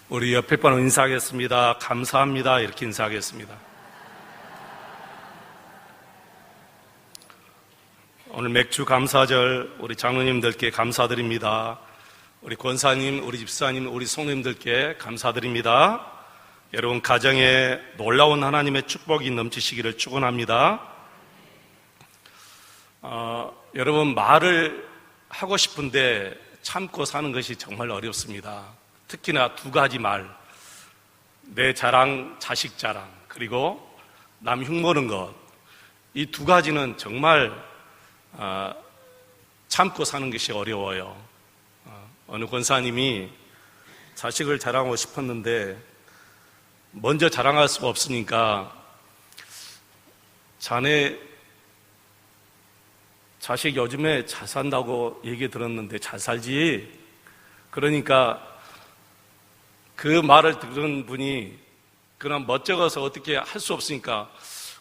우리 옆에 분 인사하겠습니다. 감사합니다. 이렇게 인사하겠습니다. 오늘 맥주 감사절 우리 장로님들께 감사드립니다. 우리 권사님, 우리 집사님, 우리 성도님들께 감사드립니다. 여러분 가정에 놀라운 하나님의 축복이 넘치시기를 축원합니다. 여러분 말을 하고 싶은데 참고 사는 것이 정말 어렵습니다. 특히나 두 가지 말, 내 자랑, 자식 자랑, 그리고 남 흉보는 것, 이 두 가지는 정말 참고 사는 것이 어려워요. 어느 권사님이 자식을 자랑하고 싶었는데 먼저 자랑할 수가 없으니까 자네 자식 요즘에 잘 산다고 얘기 들었는데 잘 살지? 그러니까 그 말을 들은 분이 그냥 멋쩍어서 어떻게 할 수 없으니까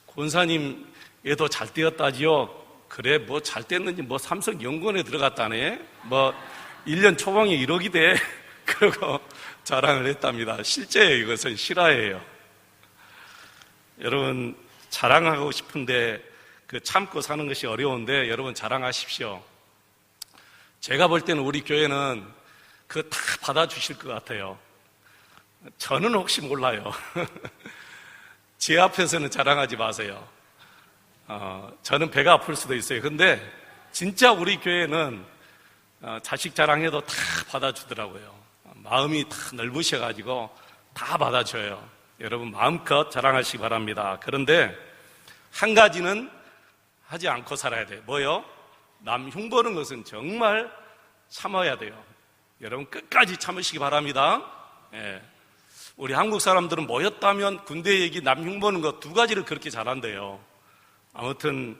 권사님 얘도 잘 되었다지요? 그래 뭐 잘 됐는지 뭐 삼성연구원에 들어갔다네? 뭐 1년 초봉이 1억이 돼? 그러고 자랑을 했답니다. 실제예요. 이것은 실화예요. 여러분 자랑하고 싶은데 그 참고 사는 것이 어려운데 여러분 자랑하십시오. 제가 볼 때는 우리 교회는 그거 다 받아주실 것 같아요. 저는 혹시 몰라요. 제 앞에서는 자랑하지 마세요. 저는 배가 아플 수도 있어요. 근데 진짜 우리 교회는 자식 자랑해도 다 받아주더라고요. 마음이 다 넓으셔가지고 다 받아줘요. 여러분 마음껏 자랑하시기 바랍니다. 그런데 한 가지는 하지 않고 살아야 돼요. 뭐요? 남 흉보는 것은 정말 참아야 돼요. 여러분 끝까지 참으시기 바랍니다. 예. 우리 한국 사람들은 모였다면 군대 얘기, 남 흉보는 것 두 가지를 그렇게 잘한대요. 아무튼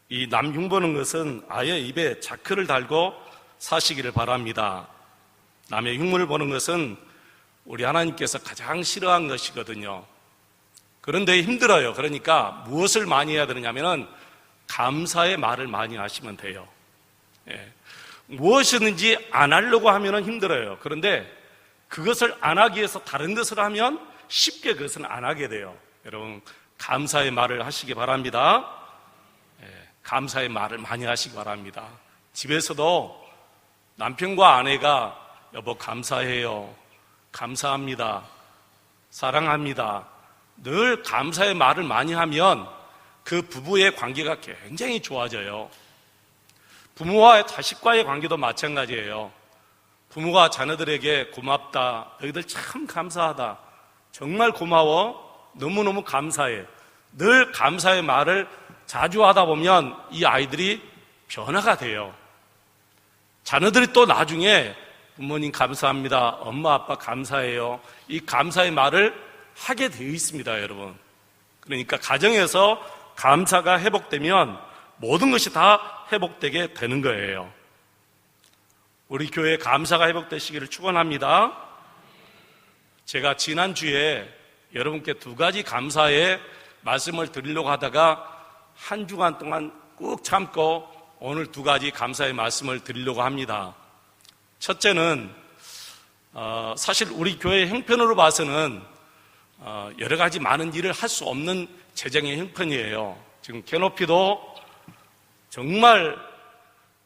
이 남 흉보는 것은 아예 입에 자크를 달고 사시기를 바랍니다. 남의 흉물을 보는 것은 우리 하나님께서 가장 싫어한 것이거든요. 그런데 힘들어요. 그러니까 무엇을 많이 해야 되느냐면은 감사의 말을 많이 하시면 돼요. 예. 무엇이든지 안 하려고 하면은 힘들어요. 그런데 그것을 안 하기 위해서 다른 것을 하면 쉽게 그것은 안 하게 돼요. 여러분 감사의 말을 하시기 바랍니다. 예, 감사의 말을 많이 하시기 바랍니다. 집에서도 남편과 아내가 여보 감사해요, 감사합니다, 사랑합니다, 늘 감사의 말을 많이 하면 그 부부의 관계가 굉장히 좋아져요. 부모와 자식과의 관계도 마찬가지예요. 부모가 자녀들에게 고맙다, 너희들 참 감사하다, 정말 고마워, 너무너무 감사해, 늘 감사의 말을 자주 하다 보면 이 아이들이 변화가 돼요. 자녀들이 또 나중에 부모님 감사합니다, 엄마 아빠 감사해요, 이 감사의 말을 하게 되어 있습니다. 여러분 그러니까 가정에서 감사가 회복되면 모든 것이 다 회복되게 되는 거예요. 우리 교회 감사가 회복되시기를 축원합니다. 제가 지난주에 여러분께 두 가지 감사의 말씀을 드리려고 하다가 한 주간 동안 꾹 참고 오늘 두 가지 감사의 말씀을 드리려고 합니다. 첫째는 사실 우리 교회 형편으로 봐서는 여러 가지 많은 일을 할 수 없는 재정의 형편이에요. 지금 캐노피도 정말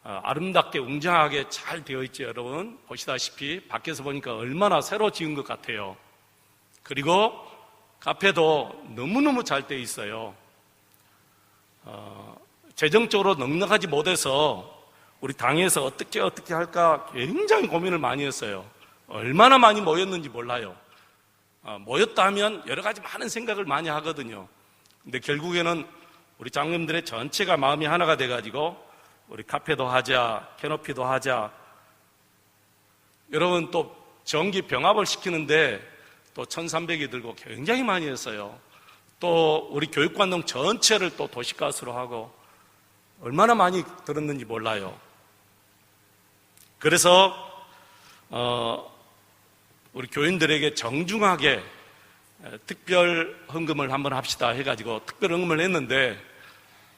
아름답게 웅장하게 잘 되어 있죠. 여러분 보시다시피 밖에서 보니까 얼마나 새로 지은 것 같아요. 그리고 카페도 너무너무 잘 되어 있어요. 재정적으로 넉넉하지 못해서 우리 당에서 어떻게 할까 굉장히 고민을 많이 했어요. 얼마나 많이 모였는지 몰라요. 모였다 하면 여러 가지 많은 생각을 많이 하거든요. 근데 결국에는 우리 장로님들의 전체가 마음이 하나가 돼가지고 우리 카페도 하자, 캐노피도 하자. 여러분 또 전기 병합을 시키는데 또 1,300이 들고 굉장히 많이 했어요. 또 우리 교육관동 전체를 또 도시가스로 하고 얼마나 많이 들었는지 몰라요. 그래서 우리 교인들에게 정중하게 특별 헌금을 한번 합시다 해가지고 특별 헌금을 했는데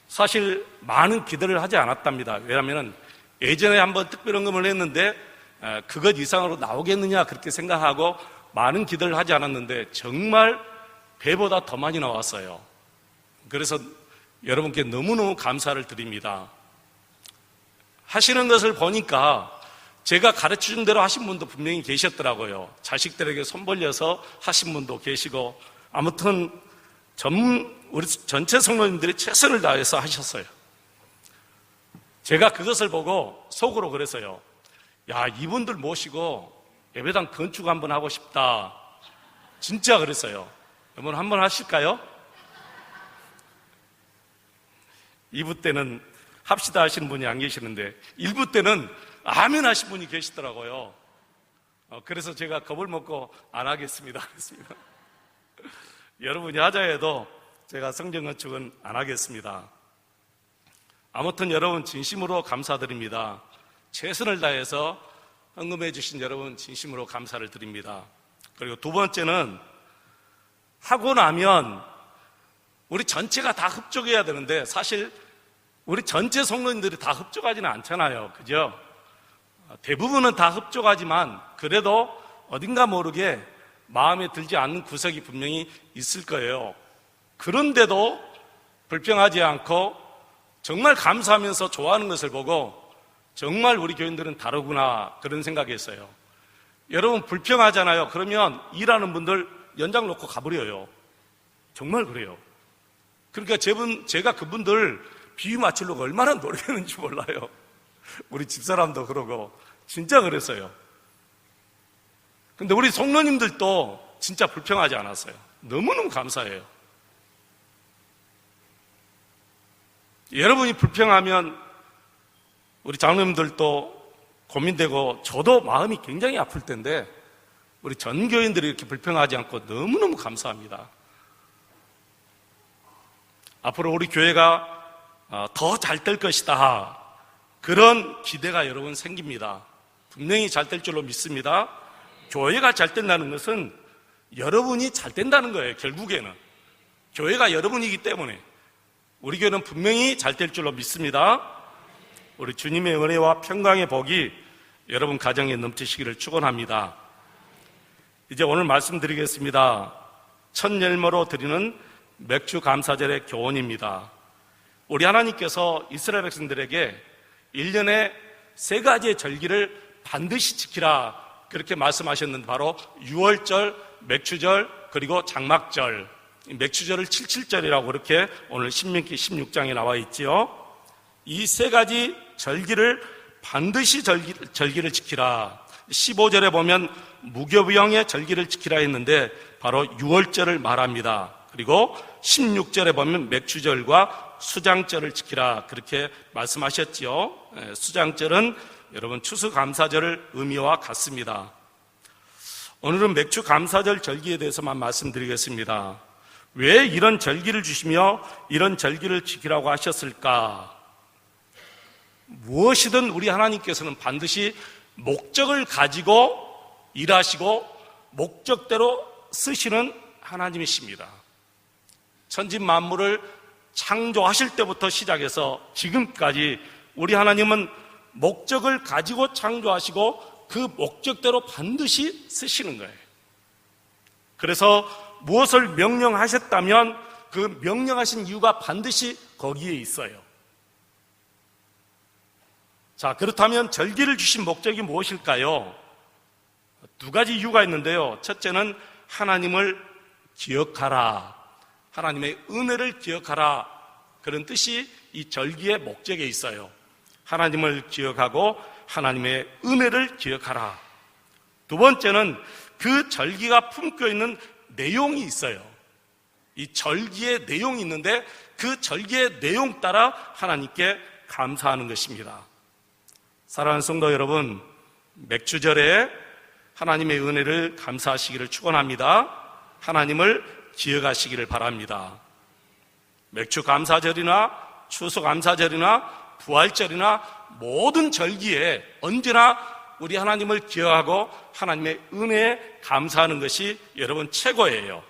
사실 많은 기대를 하지 않았답니다. 왜냐하면 예전에 한번 특별 헌금을 했는데 그것 이상으로 나오겠느냐 그렇게 생각하고 많은 기도를 하지 않았는데 정말 배보다 더 많이 나왔어요. 그래서 여러분께 너무너무 감사를 드립니다. 하시는 것을 보니까 제가 가르쳐준 대로 하신 분도 분명히 계셨더라고요. 자식들에게 손 벌려서 하신 분도 계시고, 아무튼 우리 전체 성도님들이 최선을 다해서 하셨어요. 제가 그것을 보고 속으로 그랬어요. 야, 이분들 모시고 예배당 건축 한번 하고 싶다. 진짜 그랬어요. 여러분 한번 하실까요? 2부 때는 합시다 하시는 분이 안 계시는데 1부 때는 아멘 하신 분이 계시더라고요. 그래서 제가 겁을 먹고 안 하겠습니다. 그랬습니다. 여러분이 하자 해도 제가 성전 건축은 안 하겠습니다. 아무튼 여러분 진심으로 감사드립니다. 최선을 다해서 헌금해 주신 여러분 진심으로 감사를 드립니다. 그리고 두 번째는 하고 나면 우리 전체가 다 흡족해야 되는데 사실 우리 전체 성도님들이 다 흡족하지는 않잖아요. 그죠? 대부분은 다 흡족하지만 그래도 어딘가 모르게 마음에 들지 않는 구석이 분명히 있을 거예요. 그런데도 불평하지 않고 정말 감사하면서 좋아하는 것을 보고 정말 우리 교인들은 다르구나 그런 생각이 했어요. 여러분 불평하잖아요. 그러면 일하는 분들 연장 놓고 가버려요. 정말 그래요. 그러니까 제가 그분들 비유 맞추려고 얼마나 노력했는지 몰라요. 우리 집사람도 그러고 진짜 그랬어요. 근데 우리 성도님들도 진짜 불평하지 않았어요. 너무너무 감사해요. 여러분이 불평하면 우리 장로님들도 고민되고 저도 마음이 굉장히 아플 텐데 우리 전교인들이 이렇게 불평하지 않고 너무너무 감사합니다. 앞으로 우리 교회가 더 잘 될 것이다. 그런 기대가 여러분 생깁니다. 분명히 잘 될 줄로 믿습니다. 교회가 잘 된다는 것은 여러분이 잘 된다는 거예요. 결국에는 교회가 여러분이기 때문에 우리 교회는 분명히 잘 될 줄로 믿습니다. 우리 주님의 은혜와 평강의 복이 여러분 가정에 넘치시기를 축원합니다. 이제 오늘 말씀드리겠습니다. 첫 열매로 드리는 맥주 감사절의 교훈입니다. 우리 하나님께서 이스라엘 백성들에게 1년에 3가지의 절기를 반드시 지키라 그렇게 말씀하셨는데 바로 유월절, 맥주절, 그리고 장막절. 맥주절을 77절이라고 그렇게 오늘 신명기 16장에 나와 있지요. 이 3가지 절기를 반드시 절기를 지키라. 15절에 보면 무교병의 절기를 지키라 했는데 바로 유월절을 말합니다. 그리고 16절에 보면 맥주절과 수장절을 지키라 그렇게 말씀하셨지요. 수장절은 여러분 추수감사절을 의미와 같습니다. 오늘은 맥주감사절 절기에 대해서만 말씀드리겠습니다. 왜 이런 절기를 주시며 이런 절기를 지키라고 하셨을까? 무엇이든 우리 하나님께서는 반드시 목적을 가지고 일하시고 목적대로 쓰시는 하나님이십니다. 천지 만물을 창조하실 때부터 시작해서 지금까지 우리 하나님은 목적을 가지고 창조하시고 그 목적대로 반드시 쓰시는 거예요. 그래서 무엇을 명령하셨다면 그 명령하신 이유가 반드시 거기에 있어요. 자, 그렇다면 절기를 주신 목적이 무엇일까요? 2가지 이유가 있는데요. 첫째는 하나님을 기억하라. 하나님의 은혜를 기억하라. 그런 뜻이 이 절기의 목적에 있어요. 하나님을 기억하고 하나님의 은혜를 기억하라. 2번째는 그 절기가 품고 있는 내용이 있어요. 이 절기의 내용이 있는데 그 절기의 내용 따라 하나님께 감사하는 것입니다. 사랑하는 성도 여러분, 맥주절에 하나님의 은혜를 감사하시기를 축원합니다. 하나님을 기억하시기를 바랍니다. 맥주감사절이나 추수감사절이나 부활절이나 모든 절기에 언제나 우리 하나님을 기억하고 하나님의 은혜에 감사하는 것이 여러분 최고예요.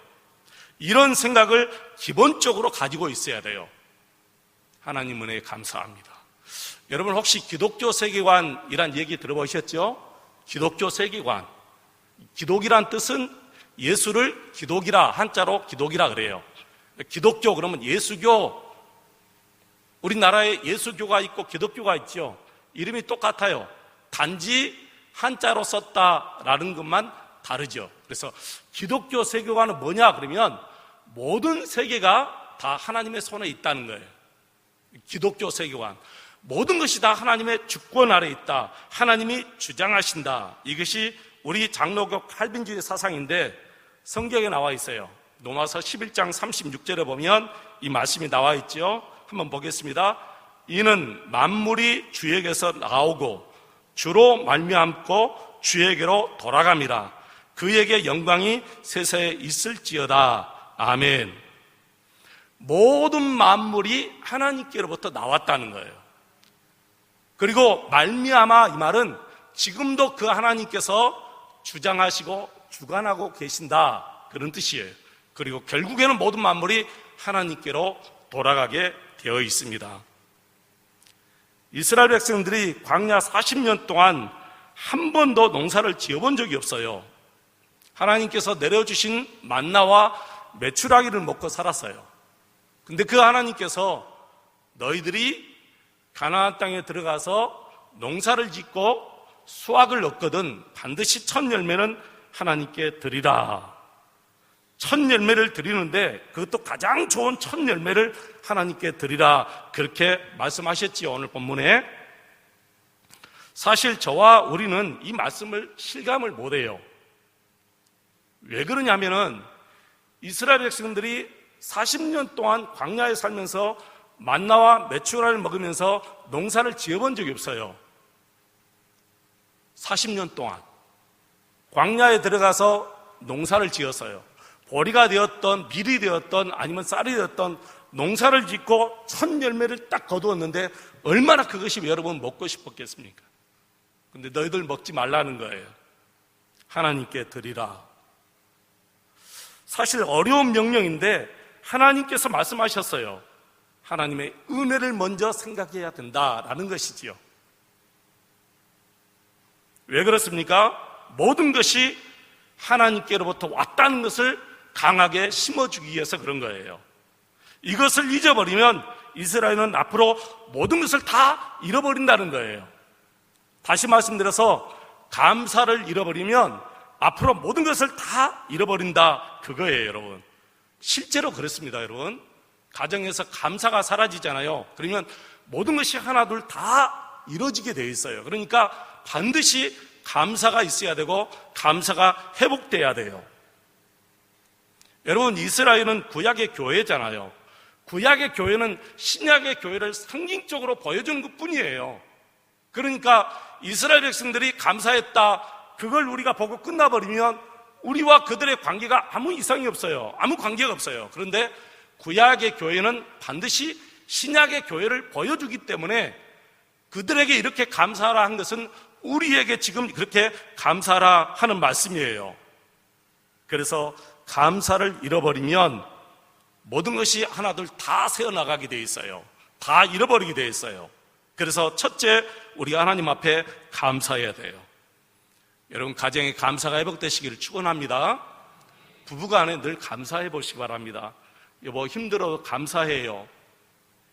이런 생각을 기본적으로 가지고 있어야 돼요. 하나님 은혜에 감사합니다. 여러분 혹시 기독교 세계관이란 얘기 들어보셨죠? 기독교 세계관. 기독이란 뜻은 예수를 기독이라, 한자로 기독이라 그래요. 기독교 그러면 예수교. 우리나라에 예수교가 있고 기독교가 있죠. 이름이 똑같아요. 단지 한자로 썼다라는 것만 다르죠. 그래서 기독교 세계관은 뭐냐 그러면 모든 세계가 다 하나님의 손에 있다는 거예요. 기독교 세계관. 모든 것이 다 하나님의 주권 아래 있다. 하나님이 주장하신다. 이것이 우리 장로교 칼빈주의 사상인데 성경에 나와 있어요. 로마서 11장 36절에 보면 이 말씀이 나와 있죠. 한번 보겠습니다. 이는 만물이 주에게서 나오고 주로 말미암고 주에게로 돌아갑니다. 그에게 영광이 세세에 있을지어다. 아멘. 모든 만물이 하나님께로부터 나왔다는 거예요. 그리고 말미암아, 이 말은 지금도 그 하나님께서 주장하시고 주관하고 계신다, 그런 뜻이에요. 그리고 결국에는 모든 만물이 하나님께로 돌아가게 되어 있습니다. 이스라엘 백성들이 광야 40년 동안 한 번도 농사를 지어본 적이 없어요. 하나님께서 내려주신 만나와 메추라기를 먹고 살았어요. 근데 그 하나님께서 너희들이 가나안 땅에 들어가서 농사를 짓고 수확을 얻거든 반드시 첫 열매는 하나님께 드리라. 첫 열매를 드리는데 그것도 가장 좋은 첫 열매를 하나님께 드리라, 그렇게 말씀하셨지요. 오늘 본문에. 사실 저와 우리는 이 말씀을 실감을 못해요. 왜 그러냐면은 이스라엘 백성들이 40년 동안 광야에 살면서 만나와 메추라를 먹으면서 농사를 지어본 적이 없어요. 40년 동안 광야에 들어가서 농사를 지었어요. 보리가 되었던 밀이 되었던 아니면 쌀이 되었던 농사를 짓고 첫 열매를 딱 거두었는데 얼마나 그것이 여러분 먹고 싶었겠습니까? 근데 너희들 먹지 말라는 거예요. 하나님께 드리라. 사실 어려운 명령인데 하나님께서 말씀하셨어요. 하나님의 은혜를 먼저 생각해야 된다라는 것이지요. 왜 그렇습니까? 모든 것이 하나님께로부터 왔다는 것을 강하게 심어주기 위해서 그런 거예요. 이것을 잊어버리면 이스라엘은 앞으로 모든 것을 다 잃어버린다는 거예요. 다시 말씀드려서 감사를 잃어버리면 앞으로 모든 것을 다 잃어버린다, 그거예요, 여러분. 실제로 그렇습니다, 여러분. 가정에서 감사가 사라지잖아요. 그러면 모든 것이 하나둘 다 이루어지게 되어 있어요. 그러니까 반드시 감사가 있어야 되고 감사가 회복돼야 돼요. 여러분, 이스라엘은 구약의 교회잖아요. 구약의 교회는 신약의 교회를 상징적으로 보여주는 것뿐이에요. 그러니까 이스라엘 백성들이 감사했다, 그걸 우리가 보고 끝나버리면 우리와 그들의 관계가 아무 이상이 없어요. 아무 관계가 없어요. 그런데 구약의 교회는 반드시 신약의 교회를 보여주기 때문에 그들에게 이렇게 감사하라 한 것은 우리에게 지금 그렇게 감사하라 하는 말씀이에요. 그래서 감사를 잃어버리면 모든 것이 하나둘 다 새어나가게 돼 있어요. 다 잃어버리게 돼 있어요. 그래서 첫째, 우리가 하나님 앞에 감사해야 돼요. 여러분, 가정에 감사가 회복되시기를 축원합니다. 부부간에 늘 감사해 보시기 바랍니다. 여보, 힘들어도 감사해요.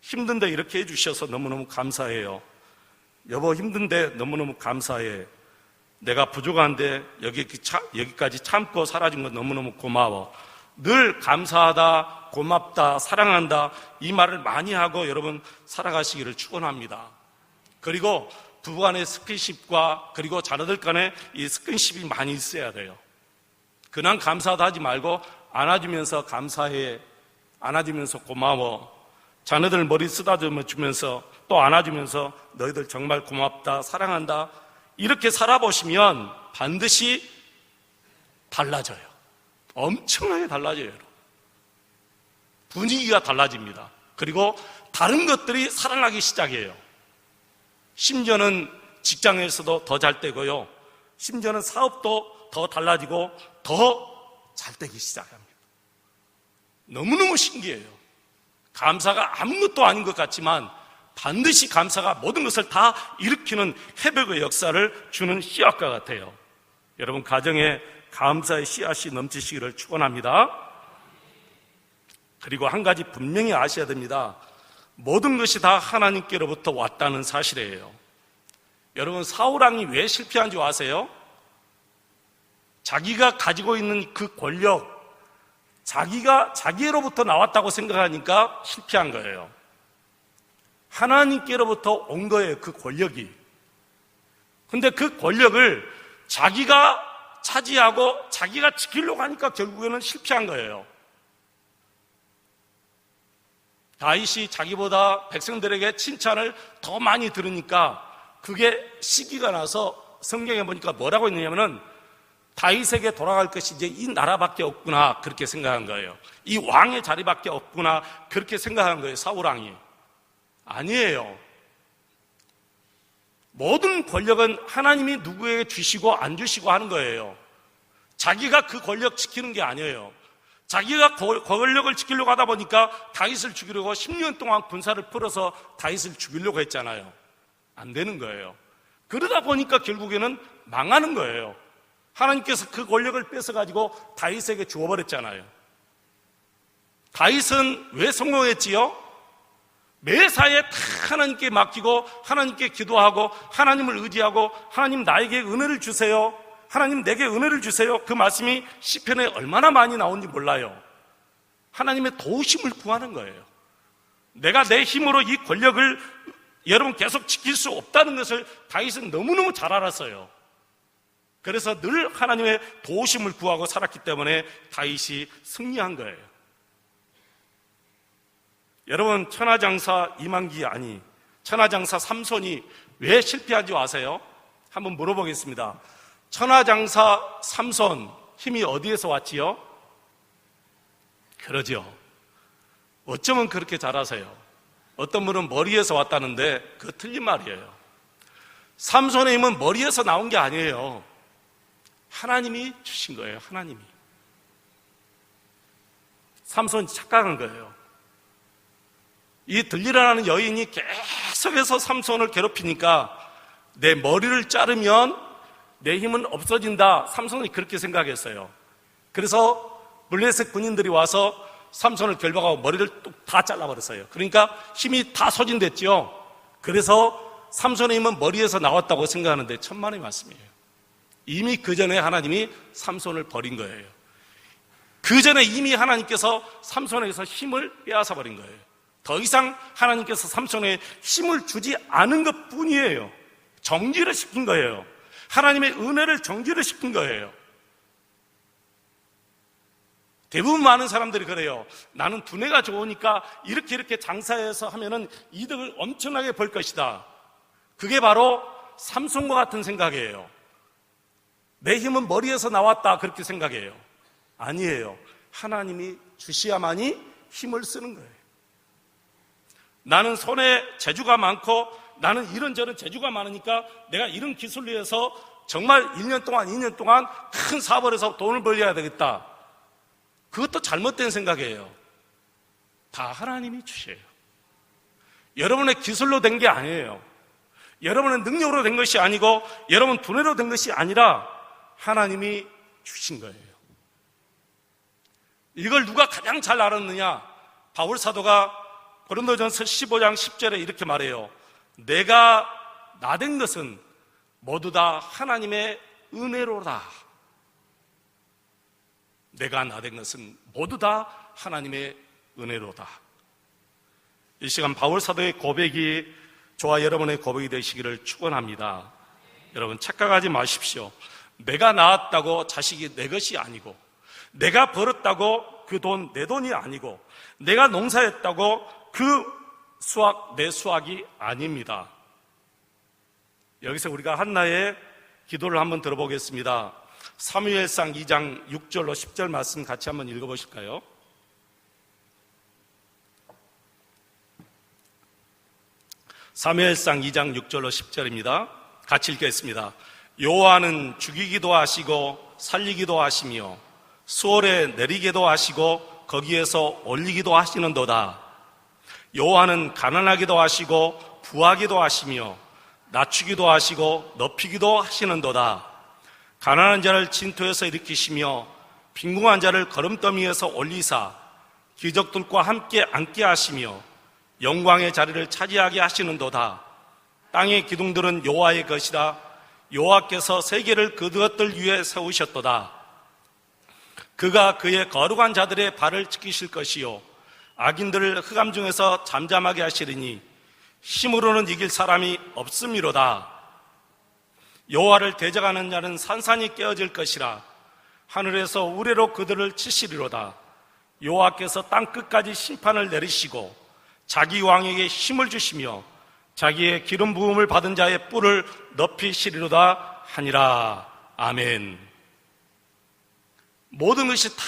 힘든데 이렇게 해주셔서 너무너무 감사해요. 여보, 힘든데 너무너무 감사해. 내가 부족한데 여기까지 참고 살아준 건 너무너무 고마워. 늘 감사하다, 고맙다, 사랑한다, 이 말을 많이 하고 여러분 살아가시기를 축원합니다. 그리고 부부간의 스킨십과 그리고 자녀들 간의 이 스킨십이 많이 있어야 돼요. 그냥 감사하다 하지 말고 안아주면서 감사해, 안아주면서 고마워, 자녀들 머리 쓰다듬어 주면서 또 안아주면서 너희들 정말 고맙다, 사랑한다, 이렇게 살아보시면 반드시 달라져요. 엄청나게 달라져요. 여러분. 분위기가 달라집니다. 그리고 다른 것들이 살아나기 시작해요. 심지어는 직장에서도 더 잘 되고요, 심지어는 사업도 더 달라지고 더 잘 되기 시작합니다. 너무너무 신기해요. 감사가 아무것도 아닌 것 같지만 반드시 감사가 모든 것을 다 일으키는 회복의 역사를 주는 씨앗과 같아요. 여러분, 가정에 감사의 씨앗이 넘치시기를 축원합니다. 그리고 한 가지 분명히 아셔야 됩니다. 모든 것이 다 하나님께로부터 왔다는 사실이에요. 여러분, 사울왕이 왜 실패한 줄 아세요? 자기가 가지고 있는 그 권력, 자기로부터 나왔다고 생각하니까 실패한 거예요. 하나님께로부터 온 거예요, 그 권력이. 근데 그 권력을 자기가 차지하고 자기가 지키려고 하니까 결국에는 실패한 거예요. 다윗이 자기보다 백성들에게 칭찬을 더 많이 들으니까 그게 시기가 나서 성경에 보니까 뭐라고 했느냐면은 다윗에게 돌아갈 것이 이제 이 나라밖에 없구나, 그렇게 생각한 거예요. 이 왕의 자리밖에 없구나, 그렇게 생각한 거예요, 사울왕이. 아니에요. 모든 권력은 하나님이 누구에게 주시고 안 주시고 하는 거예요. 자기가 그 권력 지키는 게 아니에요. 자기가 권력을 지키려고 하다 보니까 다윗을 죽이려고 10년 동안 군사를 풀어서 다윗을 죽이려고 했잖아요. 안 되는 거예요. 그러다 보니까 결국에는 망하는 거예요. 하나님께서 그 권력을 뺏어가지고 다윗에게 주어버렸잖아요. 다윗은 왜 성공했지요? 매사에 다 하나님께 맡기고 하나님께 기도하고 하나님을 의지하고 하나님 나에게 은혜를 주세요, 하나님 내게 은혜를 주세요, 그 말씀이 시편에 얼마나 많이 나오는지 몰라요. 하나님의 도우심을 구하는 거예요. 내가 내 힘으로 이 권력을 여러분 계속 지킬 수 없다는 것을 다윗은 너무너무 잘 알았어요. 그래서 늘 하나님의 도우심을 구하고 살았기 때문에 다윗이 승리한 거예요. 여러분, 천하장사 이만기 천하장사 삼손이 왜 실패한지 아세요? 한번 물어보겠습니다. 천하장사 삼손, 힘이 어디에서 왔지요? 그러죠. 어쩌면 그렇게 잘 아세요. 어떤 분은 머리에서 왔다는데 그거 틀린 말이에요. 삼손의 힘은 머리에서 나온 게 아니에요. 하나님이 주신 거예요. 하나님이. 삼손이 착각한 거예요. 이 들리라는 여인이 계속해서 삼손을 괴롭히니까 내 머리를 자르면 내 힘은 없어진다, 삼손이 그렇게 생각했어요. 그래서 블레셋 군인들이 와서 삼손을 결박하고 머리를 다 잘라버렸어요. 그러니까 힘이 다 소진됐죠. 그래서 삼손의 힘은 머리에서 나왔다고 생각하는데 천만의 말씀이에요. 이미 그 전에 하나님이 삼손을 버린 거예요. 그 전에 이미 하나님께서 삼손에게서 힘을 빼앗아 버린 거예요. 더 이상 하나님께서 삼손에 힘을 주지 않은 것 뿐이에요. 정지를 시킨 거예요. 하나님의 은혜를 정지를 시킨 거예요. 대부분 많은 사람들이 그래요. 나는 두뇌가 좋으니까 이렇게 장사해서 하면은 이득을 엄청나게 벌 것이다. 그게 바로 삼손과 같은 생각이에요. 내 힘은 머리에서 나왔다, 그렇게 생각해요. 아니에요. 하나님이 주셔야만이 힘을 쓰는 거예요. 나는 손에 재주가 많고 나는 이런저런 재주가 많으니까 내가 이런 기술로 해서 정말 1년 동안 2년 동안 큰 사업을 해서 돈을 벌려야 되겠다. 그것도 잘못된 생각이에요. 다 하나님이 주셔요. 여러분의 기술로 된 게 아니에요. 여러분의 능력으로 된 것이 아니고 여러분 두뇌로 된 것이 아니라 하나님이 주신 거예요. 이걸 누가 가장 잘 알았느냐? 바울 사도가 고린도전서 15장 10절에 이렇게 말해요. 내가 나된 것은 모두 다 하나님의 은혜로다. 내가 나된 것은 모두 다 하나님의 은혜로다. 이 시간 바울 사도의 고백이 저와 여러분의 고백이 되시기를 축원합니다. 여러분, 착각하지 마십시오. 내가 낳았다고 자식이 내 것이 아니고, 내가 벌었다고 그 돈 내 돈이 아니고, 내가 농사했다고 그 수확 내 수확이 아닙니다. 여기서 우리가 한나의 기도를 한번 들어보겠습니다. 사무엘상 2장 6절로 10절 말씀 같이 한번 읽어보실까요? 사무엘상 2장 6절로 10절입니다. 같이 읽겠습니다. 여호와는 죽이기도 하시고 살리기도 하시며 수월에 내리기도 하시고 거기에서 올리기도 하시는도다. 여호와는 가난하기도 하시고 부하기도 하시며 낮추기도 하시고 높이기도 하시는도다. 가난한 자를 진토에서 일으키시며 빈궁한 자를 거름더미에서 올리사 기적들과 함께 앉게 하시며 영광의 자리를 차지하게 하시는도다. 땅의 기둥들은 여호와의 것이다. 여호와께서 세계를 그 것들 위에 세우셨도다. 그가 그의 거룩한 자들의 발을 지키실 것이요 악인들을 흑암 중에서 잠잠하게 하시리니 힘으로는 이길 사람이 없음이로다. 여호와를 대적하는 자는 산산이 깨어질 것이라. 하늘에서 우레로 그들을 치시리로다. 여호와께서 땅 끝까지 심판을 내리시고 자기 왕에게 힘을 주시며 자기의 기름 부음을 받은 자의 뿔을 높이시리로다 하니라. 아멘. 모든 것이 다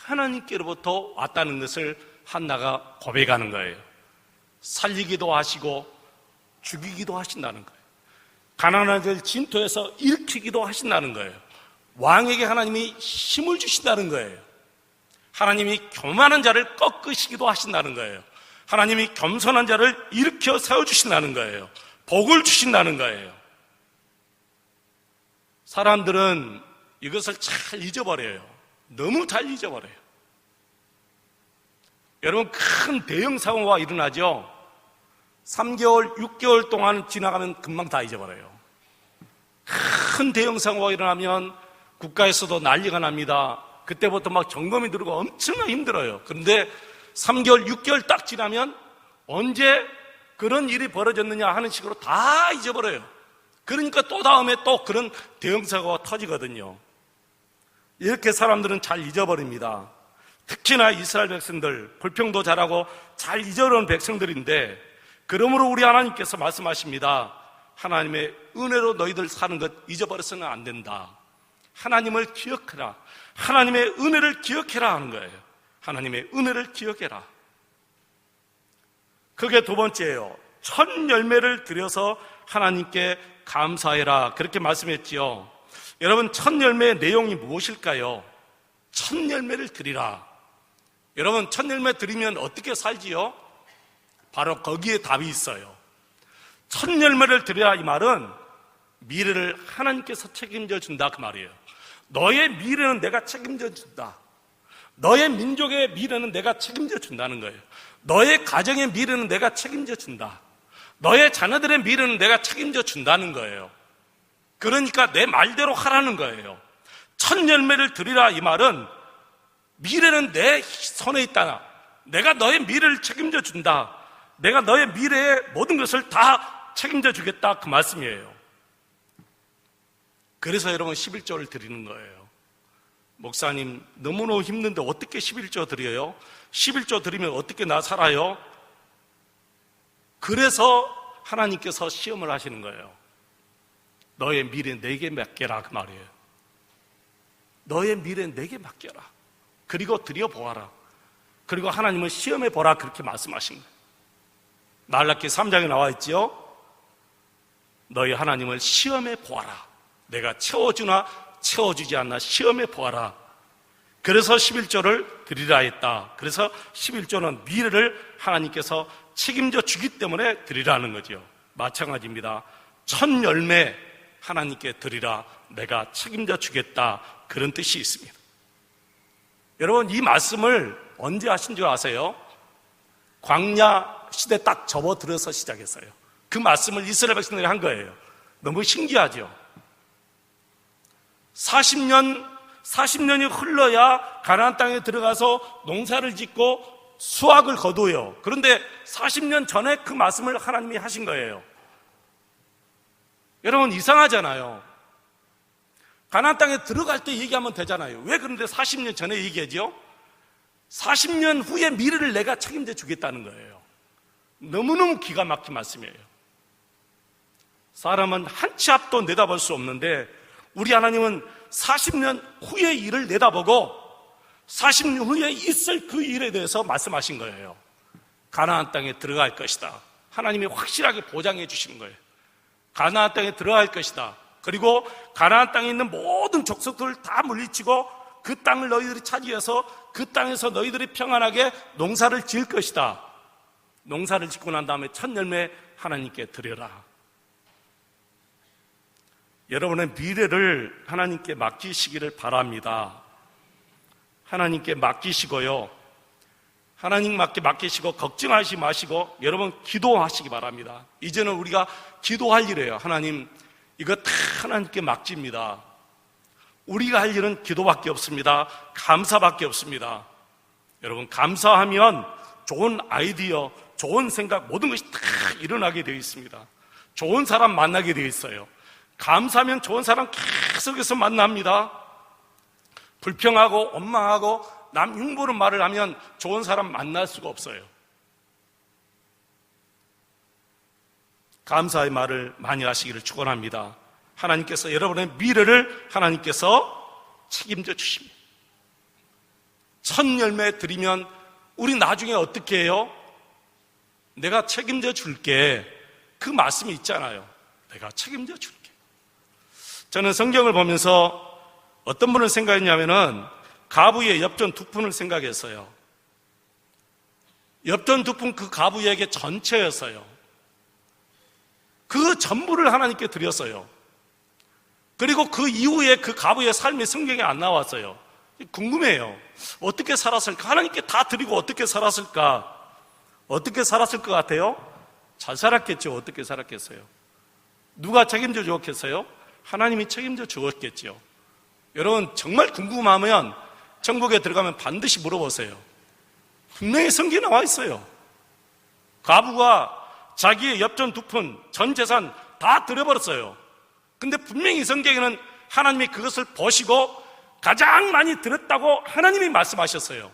하나님께로부터 왔다는 것을 한나가 고백하는 거예요. 살리기도 하시고 죽이기도 하신다는 거예요. 가난한 자를 진토에서 일으키기도 하신다는 거예요. 왕에게 하나님이 힘을 주신다는 거예요. 하나님이 교만한 자를 꺾으시기도 하신다는 거예요. 하나님이 겸손한 자를 일으켜 세워주신다는 거예요. 복을 주신다는 거예요. 사람들은 이것을 잘 잊어버려요. 너무 잘 잊어버려요. 여러분, 큰 대형 사고가 일어나죠. 3개월, 6개월 동안 지나가면 금방 다 잊어버려요. 큰 대형 사고가 일어나면 국가에서도 난리가 납니다. 그때부터 막 점검이 들어오고 엄청나게 힘들어요. 그런데 3개월, 6개월 딱 지나면 언제 그런 일이 벌어졌느냐 하는 식으로 다 잊어버려요. 그러니까 또 다음에 또 그런 대형 사고가 터지거든요. 이렇게 사람들은 잘 잊어버립니다. 특히나 이스라엘 백성들, 불평도 잘하고 잘 잊어버리는 백성들인데, 그러므로 우리 하나님께서 말씀하십니다. 하나님의 은혜로 너희들 사는 것 잊어버려서는 안 된다. 하나님을 기억해라. 하나님의 은혜를 기억해라 하는 거예요. 하나님의 은혜를 기억해라. 그게 두 번째예요. 첫 열매를 드려서 하나님께 감사해라. 그렇게 말씀했지요. 여러분, 첫 열매의 내용이 무엇일까요? 첫 열매를 드리라. 여러분, 첫 열매 드리면 어떻게 살지요? 바로 거기에 답이 있어요. 첫 열매를 드리라 이 말은 미래를 하나님께서 책임져 준다 그 말이에요. 너의 미래는 내가 책임져 준다. 너의 민족의 미래는 내가 책임져 준다는 거예요. 너의 가정의 미래는 내가 책임져 준다. 너의 자녀들의 미래는 내가 책임져 준다는 거예요. 그러니까 내 말대로 하라는 거예요. 첫 열매를 드리라 이 말은 미래는 내 손에 있다. 내가 너의 미래를 책임져 준다. 내가 너의 미래의 모든 것을 다 책임져 주겠다 그 말씀이에요. 그래서 여러분 11조를 드리는 거예요. 목사님 너무너무 힘든데 어떻게 11조 드려요? 11조 드리면 어떻게 나 살아요? 그래서 하나님께서 시험을 하시는 거예요. 너의 미래 내게 맡겨라 그 말이에요. 너의 미래 내게 맡겨라. 그리고 드려보아라. 그리고 하나님을 시험해보라 그렇게 말씀하신 거예요. 말라기 3장에 나와 있지요. 너희 하나님을 시험해보아라. 내가 채워주나 채워주지 않나 시험해보아라. 그래서 11조를 드리라 했다. 그래서 11조는 미래를 하나님께서 책임져 주기 때문에 드리라는 거죠. 마찬가지입니다. 첫 열매 하나님께 드리라. 내가 책임져 주겠다. 그런 뜻이 있습니다. 여러분, 이 말씀을 언제 하신 줄 아세요? 광야 시대 딱 접어들어서 시작했어요. 그 말씀을 이스라엘 백성들이 한 거예요. 너무 신기하죠? 40년이 흘러야 가나안 땅에 들어가서 농사를 짓고 수확을 거둬요. 그런데 40년 전에 그 말씀을 하나님이 하신 거예요. 여러분, 이상하잖아요. 가나안 땅에 들어갈 때 얘기하면 되잖아요. 왜 그런데 40년 전에 얘기하죠? 40년 후에 미래를 내가 책임져 주겠다는 거예요. 너무너무 기가 막힌 말씀이에요. 사람은 한 치 앞도 내다볼 수 없는데 우리 하나님은 40년 후의 일을 내다보고 40년 후에 있을 그 일에 대해서 말씀하신 거예요. 가나안 땅에 들어갈 것이다. 하나님이 확실하게 보장해 주시는 거예요. 가나안 땅에 들어갈 것이다. 그리고 가나안 땅에 있는 모든 족속들을 다 물리치고 그 땅을 너희들이 차지해서 그 땅에서 너희들이 평안하게 농사를 지을 것이다. 농사를 짓고 난 다음에 첫 열매 하나님께 드려라. 여러분의 미래를 하나님께 맡기시기를 바랍니다. 하나님께 맡기시고요. 하나님께 맡기시고 걱정하지 마시고 여러분 기도하시기 바랍니다. 이제는 우리가 기도할 일이에요. 하나님, 이거 다 하나님께 맡깁니다. 우리가 할 일은 기도밖에 없습니다. 감사밖에 없습니다. 여러분, 감사하면 좋은 아이디어, 좋은 생각, 모든 것이 다 일어나게 되어 있습니다. 좋은 사람 만나게 되어 있어요. 감사하면 좋은 사람 계속해서 만납니다. 불평하고 원망하고 남 흉보는 말을 하면 좋은 사람 만날 수가 없어요. 감사의 말을 많이 하시기를 축원합니다. 하나님께서 여러분의 미래를 하나님께서 책임져 주십니다. 첫 열매 드리면 우리 나중에 어떻게 해요? 내가 책임져 줄게. 그 말씀이 있잖아요. 내가 책임져 줄게. 저는 성경을 보면서 어떤 분을 생각했냐면은 가부의 엽전 두 푼을 생각했어요. 엽전 두 푼 그 가부에게 전체였어요. 그 전부를 하나님께 드렸어요. 그리고 그 이후에 그 가부의 삶이 성경에 안 나왔어요. 궁금해요. 어떻게 살았을까? 하나님께 다 드리고 어떻게 살았을까? 어떻게 살았을 것 같아요? 잘 살았겠죠. 어떻게 살았겠어요? 누가 책임져 주었겠어요? 하나님이 책임져 주었겠죠. 여러분, 정말 궁금하면 천국에 들어가면 반드시 물어보세요. 분명히 성경에 나와 있어요. 가부가 자기의 엽전 두 푼, 전 재산 다 드려버렸어요. 근데 분명히 성경에는 하나님이 그것을 보시고 가장 많이 드렸다고 하나님이 말씀하셨어요.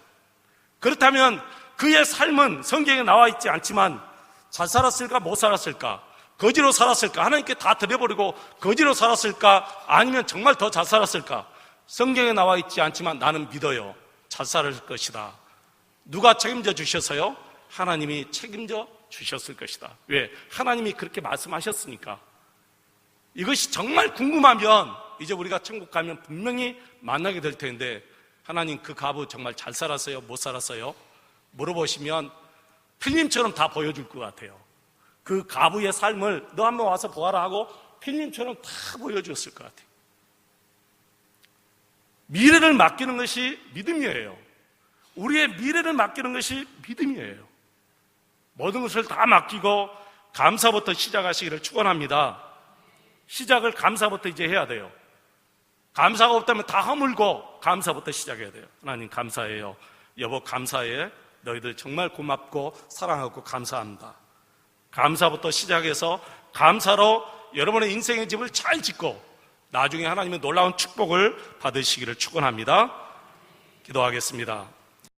그렇다면 그의 삶은 성경에 나와 있지 않지만 잘 살았을까 못 살았을까, 거지로 살았을까, 하나님께 다 드려버리고 거지로 살았을까, 아니면 정말 더 잘 살았을까? 성경에 나와 있지 않지만 나는 믿어요. 잘 살았을 것이다. 누가 책임져 주셔서요? 하나님이 책임져 주셨을 것이다. 왜? 하나님이 그렇게 말씀하셨으니까. 이것이 정말 궁금하면 이제 우리가 천국 가면 분명히 만나게 될 텐데, 하나님 그 가부 정말 잘 살았어요? 못 살았어요? 물어보시면 필름처럼 다 보여줄 것 같아요. 그 가부의 삶을 너 한번 와서 보아라 하고 필름처럼 다 보여줬을 것 같아요. 미래를 맡기는 것이 믿음이에요. 우리의 미래를 맡기는 것이 믿음이에요. 모든 것을 다 맡기고 감사부터 시작하시기를 축원합니다. 시작을 감사부터 이제 해야 돼요. 감사가 없다면 다 허물고 감사부터 시작해야 돼요. 하나님 감사해요. 여보 감사해. 너희들 정말 고맙고 사랑하고 감사합니다. 감사부터 시작해서 감사로 여러분의 인생의 집을 잘 짓고 나중에 하나님의 놀라운 축복을 받으시기를 축원합니다. 기도하겠습니다.